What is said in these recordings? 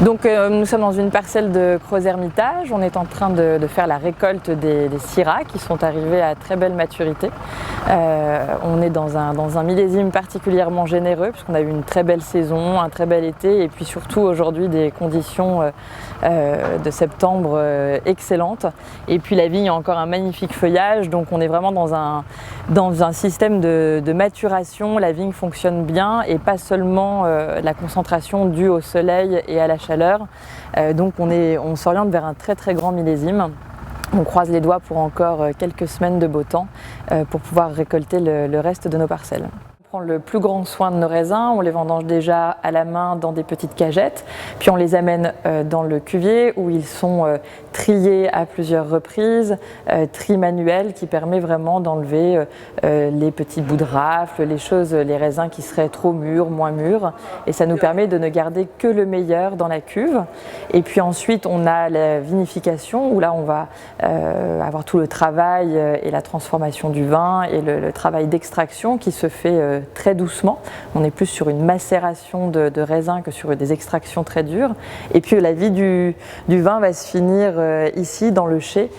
Donc nous sommes dans une parcelle de Crozes-Hermitage. On est en train de faire la récolte des Syrah qui sont arrivés à très belle maturité. On est dans un millésime particulièrement généreux puisqu'on a eu une très belle saison, un très bel été et puis surtout aujourd'hui des conditions de septembre excellentes. Et puis la vigne a encore un magnifique feuillage, donc on est vraiment dans un système de maturation. La vigne fonctionne bien et pas seulement la concentration due au soleil et à la chaleur. Donc on s'oriente vers un très très grand millésime. On croise les doigts pour encore quelques semaines de beau temps pour pouvoir récolter le reste de nos parcelles. On prend le plus grand soin de nos raisins, on les vendange déjà à la main dans des petites cagettes, puis on les amène dans le cuvier où ils sont triés à plusieurs reprises, tri manuel qui permet vraiment d'enlever les petits bouts de rafle, les raisins qui seraient trop mûrs, moins mûrs, et ça nous permet de ne garder que le meilleur dans la cuve. Et puis ensuite on a la vinification où là on va avoir tout le travail et la transformation du vin et le travail d'extraction qui se fait très doucement. On est plus sur une macération de raisins que sur des extractions très dures. Et puis la vie du vin va se finir ici dans le chai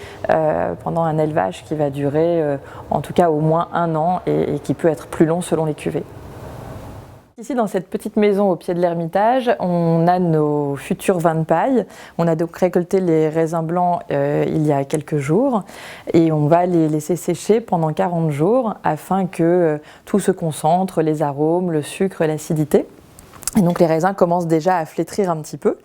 pendant un élevage qui va durer en tout cas au moins 1 an et qui peut être plus long selon les cuvées. Ici, dans cette petite maison au pied de l'Ermitage, on a nos futurs vins de paille. On a donc récolté les raisins blancs il y a quelques jours et on va les laisser sécher pendant 40 jours afin que tout se concentre, les arômes, le sucre, l'acidité. Et donc les raisins commencent déjà à flétrir un petit peu.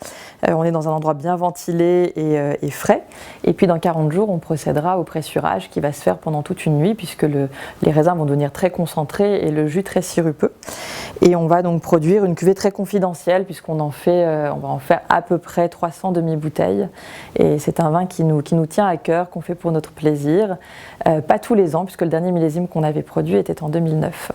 On est dans un endroit bien ventilé et frais. Et puis dans 40 jours, on procédera au pressurage qui va se faire pendant toute une nuit puisque les raisins vont devenir très concentrés et le jus très sirupeux. Et on va donc produire une cuvée très confidentielle puisqu'on on va en faire à peu près 300 demi-bouteilles. Et c'est un vin qui nous tient à cœur, qu'on fait pour notre plaisir. Pas tous les ans puisque le dernier millésime qu'on avait produit était en 2009.